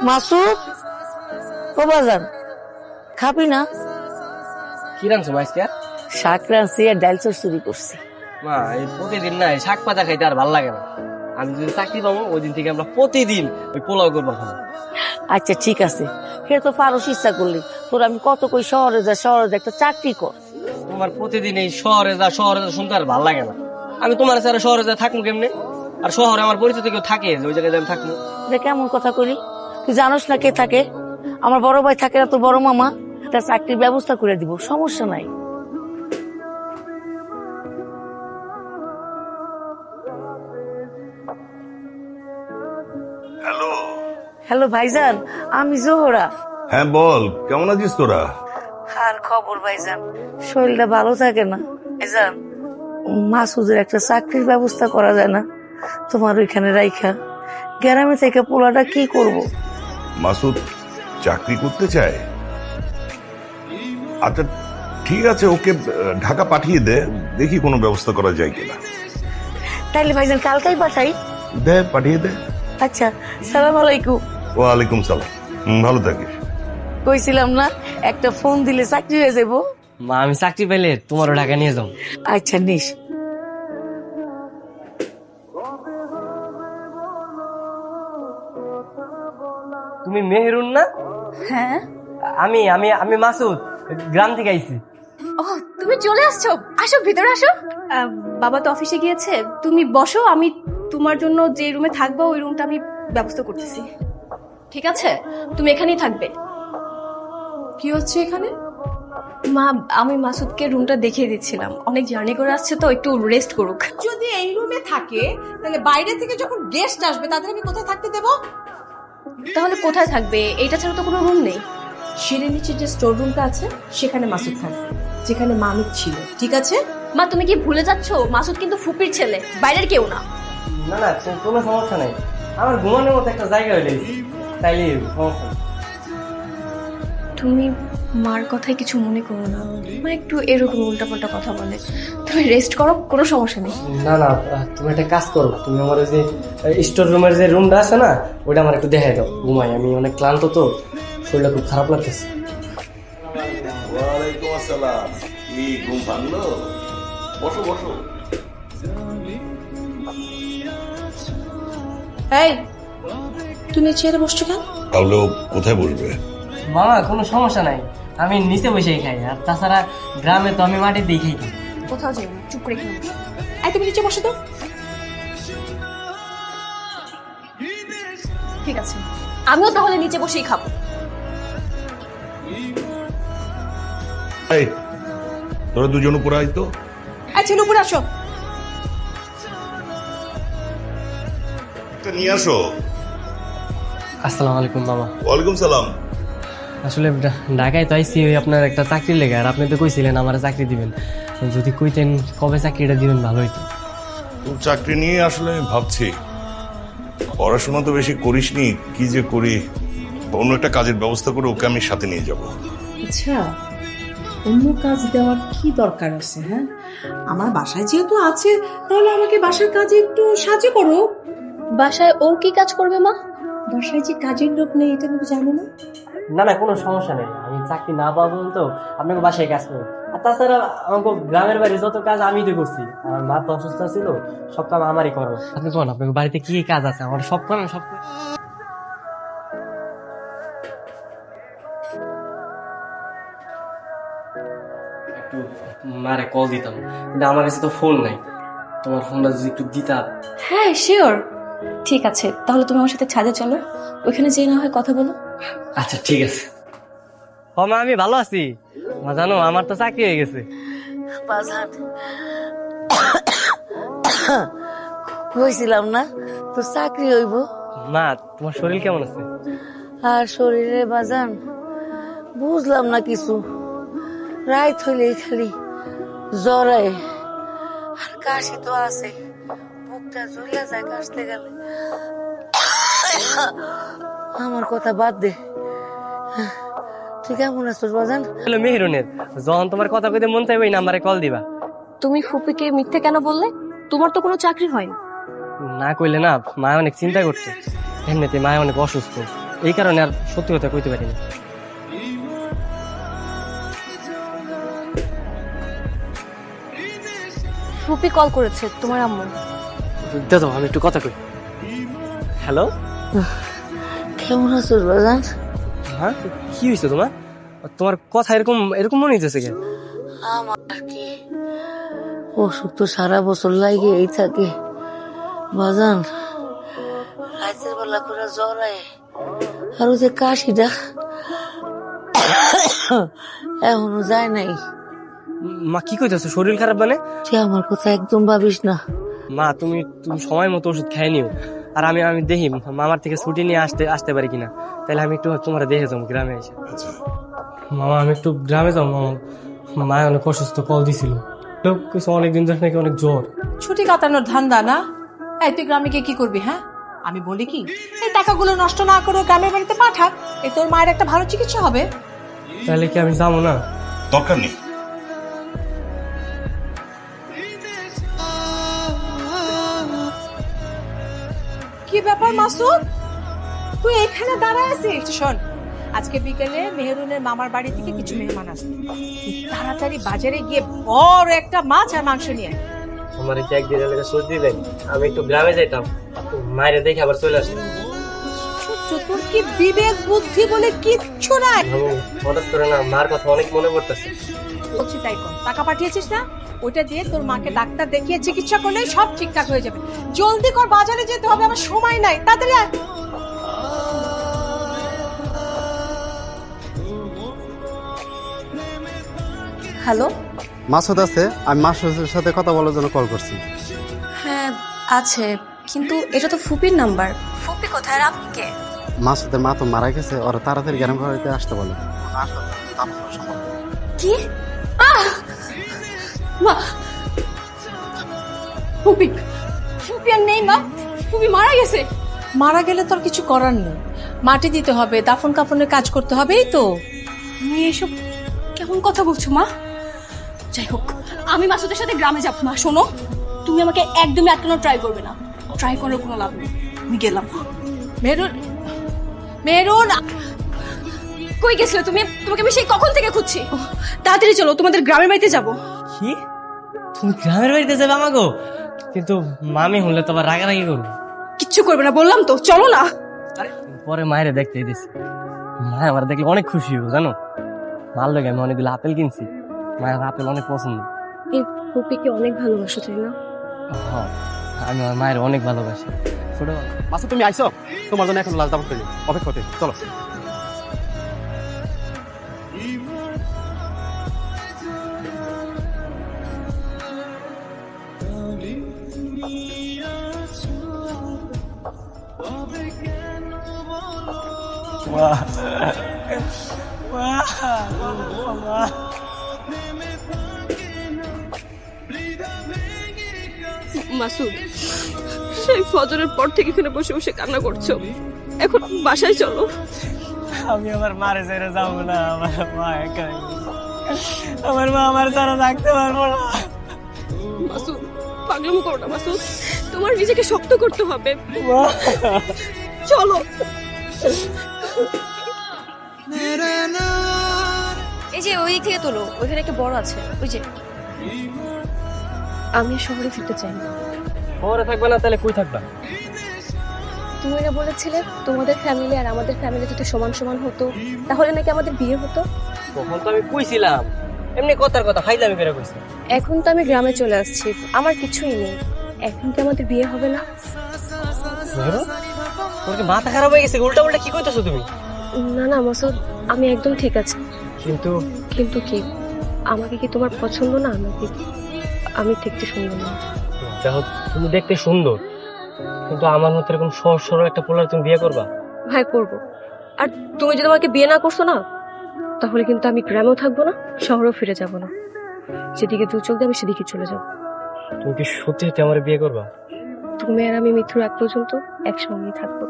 মাসুদ, ও বাজান, খাবি না? কি রাঁধছো মা আজকে? শাক রাঁধছি আর ডাল চচ্চড়ি করছি। মা এই প্রতিদিন না এই শাক পাতা খাইতে আর ভালো লাগে না। আমি যদি চাকরি পাবো ওই দিন থেকে আমরা প্রতিদিন ওই পোলাও করবো খাবো। আচ্ছা ঠিক আছে, সে তো পারস ইচ্ছা করলি। তোর আমি কত কই শহরে যা, একটা চাকরি কর। তোমার প্রতিদিন এই শহরে যা শুনতে আর ভালো লাগে না। আমি তোমার ছাড়া শহরে যা থাকবো কেমনে? আর শহরে আমার পরিচিত কেউ থাকে যে ওই জায়গায় আমি থাকবো? এটা কেমন কথা কইলি? তুই জানোস না কে থাকে? আমার বড় ভাই থাকে না, তোর বড় মামা। তার চাকরির ব্যবস্থা করে দিব, সমস্যা নাই। হ্যালো। হ্যালো ভাইজান, আমি জোহরা। হ্যাঁ বল, কেমন আছিস তোরা? আর খবর ভাইজান, শরীরটা ভালো থাকে না ভাইজান। মাসুদের একটা চাকরির ব্যবস্থা করা যায় না তোমার ওইখানে রাইখা? গ্রামে থেকে পোলাটা কি করব? মাসুদ চাকরি করতে চায়? আচ্ছা ঠিক আছে, ওকে ঢাকা পাঠিয়ে দে, দেখি কোনো ব্যবস্থা করা যায় কিনা। তাইলে ভাইজান কালকেই পাঠাই? দে, পাঠিয়ে দে। আচ্ছা, সালাম আলাইকুম। ওয়ালাইকুম সালাম। ভালো থাকিস। কইছিলাম না একটা ফোন দিলে চাকরি হয়ে যাবো। মা আমি চাকরি পেলে তোমারও ঢাকা নিয়ে যাও। আচ্ছা নিস। তুমি মেহেরুন না? হ্যাঁ। আমি আমি আমি মাসুদ, গ্রাম থেকে আইছি। ও, তুমি চলে আসছো? আসো, ভিতরে আসো। বাবা তো অফিসে গিয়েছে, তুমি বসো, আমি তোমার জন্য যে রুমে থাকবো ওই রুমটা আমি ব্যবস্থা করতেছি। ঠিক আছে, তুমি এখানেই থাকবে। কি হচ্ছে এখানে? মা, আমি মাসুদকে রুমটা দেখিয়ে দিচ্ছিলাম, অনেক জার্নি করে আসছে তো, একটু রেস্ট করুক। যদি এই রুমে থাকে তাহলে বাইরে থেকে যখন গেস্ট আসবে তাদের আমি কোথায় থাকতে দেব? তাহলে কোথায় থাকবে? এইটা ছাড়া তো কোনো রুম নেই। সিঁড়ির নিচে যে স্টোর রুমটা আছে সেখানে মাসুদ থাকবে, যেখানে মামিক ছিল। ঠিক আছে? মা, তুমি কি ভুলে যাচ্ছ? মাসুদ কিন্তু ফুপির ছেলে, বাইরের কেউ না। না না, কোনো সমস্যা নাই। আমার ঘুমানোর মতো একটা জায়গা হয়ে গেছে, তাইলে সমস্যা নেই। তুমি মার কথায় কিছু মনে করো না, মা একটু এরকম উল্টাপাল্টা কথা বলে। তুমি রেস্ট করো, কোনো সমস্যা নেই। না না, তুমি একটা কাজ করো, তুমি আমার ওই যে স্টোর রুমের যে রুমটা আছে না, ওইটা আমার একটু দেখাই দাও। ঘুমাই, আমি অনেক ক্লান্ত তো, শরীরটা খুব খারাপ লাগতেছে। ওয়ালাইকুম আসসালাম। কি ঘুম ভাঙলো? বসো বসো। এই, তুমি চেয়ারে বসছো কেন? তাহলে ও কোথায় বসবে? মামা কোনো সমস্যা নাই, আমি নিচে বসেই খাই। আর তাছাড়া গ্রামে তো আমি মাটির দিয়ে খাই। কোথাও যাই না, চুপ করে এখানে বসো। এই, তুমি নিচে বসো তো। ঠিক আছে, আমিও তাহলে নিচে বসেই খাবো। এই তোরা দুজন উপরে আয় তো। এই, ছেলে উপরে আসো। একটা নিয়ে আসো। আসসালামু আলাইকুম মামা। ওয়ালাইকুম সালাম। আসলে ঢাকায় তো আইসি ওই আপনার একটা চাকরি লেগে, আর আপনি তো কইছিলেন আমার চাকরি দিবেন। যদি কইতেন কবে চাকরিটা দিবেন ভালো হইতো। তোর চাকরি নিয়ে আসলে আমি ভাবছি, পড়াশোনা তো বেশি করিসনি, কি যে করি। অন্য একটা কাজের ব্যবস্থা করে ওকে আমি সাথে নিয়ে যাব। আচ্ছা, অন্য কাজ দেওয়ার কি দরকার আছে? হ্যাঁ, আমার বাসায় যেহেতু আছে তাহলে আমাকে বাসার কাজে একটু সাহায্য করো। বাসায় ও কি কাজ করবে মা? বাসায় যে কাজের লোক নেই এটা তুমি জানো না? না না, কোনো সমস্যা নেই, আমি চাকরি না পাবো তো আপনাকে বাসায় কাজ করবো। আর তাছাড়া আমাকে গ্রামের বাড়ি যত কাজ আমি তো করছি, আমার মা তো অসুস্থ ছিল, সব কাজ আমারই করবো। আপনি কোন আপনার বাড়িতে কি কাজ আছে? আমার সব কাজ সব একটু মারে কল দিতাম, কিন্তু আমার কাছে তো ফোন নাই। তোমার ফোনটা যদি একটু দিতা। হ্যাঁ শিওর। ঠিক আছে, তাহলে তুমি আমার সাথে ছাদে চলো, ওইখানে যেয়ে না হয় কথা বলো। আচ্ছা ঠিক আছে। ও মা, আমি ভালো আছি। মা জানো আমার তো চাকরি হয়ে গেছে। বাজান, কইছিলাম না তোর চাকরি হইব। মা তোমার শরীর কেমন আছে? আর শরীরে বাজান বুঝলাম না কিছু, রাত হইলেই খালি জ্বরায় আর কাশি তো আছে, বুকটা জ্বলিয়া যায় কাশতে গেলে। আমার কথা বাদ দে, তুই কেমন আছিস বাজান? হ্যালো মেহেরুনের, যখন তোমার কথা কইতে মন চাইবে এই নাম্বারে কল দিবা। তুমি ফুপিকে মিথ্যে কেন বললে? তোমার তো কোনো চাকরি হয়নি। না কইলে না, মা অনেক চিন্তা করছে। এমনিতে মায়া অনেক অসুস্থ, এই কারণে আর সত্যি কথা কইতে পারিনি। ফুপি কল করেছে, তোমার আম্মু। দাদা আমি একটু কথা কই। হ্যালো, কেমন আছো বাজান? হ্যাঁ কি হয়েছে তোমার? তোমার কথা এরকম এরকম মনে হইতেছে কেন? আমার কি অসুখ তো সারা বছর লাগেই থাকে বাজান। রাতের বেলা করে জ্বর আয়, আর ওই যে কাশিটা এখনো যায় নাই। মা কি কইতেছো, শরীর খারাপ মানে? তুই আমার কথা একদম ভাবিস না। মা তুমি তুমি সময় মতো ওষুধ খেয়ে নিও, আর আমি আমি দেখি মামার থেকে ছুটি নিয়ে আসতে পারি কিনা, তাহলে আমি একটু তোমার দেখে যাবো গ্রামে এসে। মামা আমি একটু গ্রামে যাবো, মামা মায় অনেক অসুস্থ, কল দিছিল, লোক কিছু অনেকদিন ধরে নাকি অনেক জ্বর। ছুটি কাটানোর ধান্দা না? এই তুই গ্রামে গিয়ে কি করবি? হ্যাঁ, আমি বলি কি, এই টাকাগুলো নষ্ট না করে গ্রামের বাড়িতে পাঠা, এই তোর মায়ের একটা ভালো চিকিৎসা হবে। তাহলে কি আমি যাবো না? দরকার নেই। কি ব্যাপার মাসুদ, তুই এখানে দাঁড়ায় আছিস? শোন, আজকে বিকেলে মেহেরুনের মামার বাড়ি থেকে কিছু মেহমান আসবে, তুই তাড়াতাড়ি বাজারে গিয়ে বড় একটা মাছ আর মাংস নিয়ে আয়। আমার কি একদিন এলাকা ছুটি দিলেন, আমি একটু গ্রামে যাইতাম, মায়ের দেখে আবার চলে আসি। তোর কি বিবেক বুদ্ধি বলে কিচ্ছু নাই? হঠাৎ করে না মার কথা অনেক মনে পড়তেছে। বলছি তাই কর, টাকা পাঠিয়েছিস না, ওইটা দিয়ে তোর মাকে ডাক্তার দেখিয়ে চিকিৎসা করলে সব ঠিকঠাক হয়ে যাবে। জলদি কর, বাজারে যেতে হবে, আমার সময় নাই, তাড়াতাড়ি আয়। হ্যালো, মাসুদ আছে? আমি মাসুদের সাথে কথা বলার জন্য কল করছি। হ্যাঁ আছে, কিন্তু এটা তো ফুপির নাম্বার। ফুপি কোথায় আর আপনি কে? মাসুদের মা তো মারা গেছে, ওরা তাড়াতাড়ি গ্রাম বাড়িতে আসতে বলে। কি? মা, ফুপি ফুপি আর নেই মা, ফুপি মারা গেছে। মারা গেলে তোর কিছু করার নেই, মাটি দিতে হবে, দাফন কাফনের কাজ করতে হবে, এই তো। তুমি এসব কেমন কথা বলছো মা? যাই হোক, আমি মাসুদের সাথে গ্রামে যাব। মা শোনো, তুমি আমাকে একদমই আটকানোর ট্রাই করবে না, ট্রাই করার কোনো লাভ নেই। আমি গেলাম। মেহরুন, মেহরুন, কই গেছিলে তুমি? তোমাকে আমি সেই কখন থেকে খুঁজছি। তাড়াতাড়ি চলো, তোমাদের গ্রামের বাড়িতে যাব। কি, তুমি গ্রামের বাড়িতে যাবে আমাগো? কিন্তু মামি হলে তো আবার রাগারাগি করবো। কিচ্ছু করবে না বললাম তো, চলো না। পরে মায়ের দেখতে দিছি, মায় আমার দেখলে অনেক খুশি হবো জানো। মার লোক আমি অনেকগুলো আপেল কিনছি, মায়ের আপেল অনেক পছন্দ। এই ফুপিকে অনেক ভালোবাসো তাই না? হ্যাঁ, আমি আমার মায়ের অনেক ভালোবাসি। ছোট মাসুদ তুমি আইছো? তোমার জন্য এখন লাল দাম করি, অপেক্ষা করতে, চলো। মাসুদ, সেই ফজরের পর থেকে এখানে বসে বসে কান্না করছো, এখন বাসায় চলো। আমি আমার মারে ছেড়ে যাবো না, আমার মা একাই, আমার মা আমার ছাড়া থাকতে পারবো না। মাসুদ, পাগলামো করো না মাসুদ, তোমার নিজেকে শক্ত করতে হবে। চলো। এই যে ওই দিক থেকে তোলো, ওইখানে একটা বড় আছে, ওই যে। আমি শহরে ফিরতে চাই না। শহরে থাকবে না তাহলে কই থাকবা? তুমি না বলেছিলে তোমাদের ফ্যামিলি আর আমাদের ফ্যামিলি যদি সমান সমান হতো, তাহলে নাকি আমাদের বিয়ে হতো। তখন তো আমি কইছিলাম, এমনি কথার কথা ফাইজলামি করে কইছি। এখন তো আমি গ্রামে চলে আসছি, আমার কিছুই নেই, এখন কি আমাদের বিয়ে হবে না? তোর কি মাথা খারাপ হয়ে গেছে? উল্টা উল্টা কি কইতেছো তুমি? না না মাসুদ, আমি একদম ঠিক আছি। কিন্তু কিন্তু কি, আমাকে কি তোমার পছন্দ না? নাকি আমি দেখতে সুন্দর না? দেখো তুমি দেখতে সুন্দর, কিন্তু আমার মতো এরকম সহজ সরল একটা পোলার তুমি বিয়ে করবা? ভাই করবো। আর তুমি যদি আমাকে বিয়ে না করছো না, তাহলে কিন্তু আমি গ্রামেও থাকবো না, শহরেও ফিরে যাব না। যেদিকে দু চোখ দিয়ে আমি সেদিকে চলে যাব। তুমি কি সত্যি সত্যি আমার বিয়ে করবা? তুমি আর আমি মৃত্যুর আগ পর্যন্ত একসঙ্গেই থাকবো।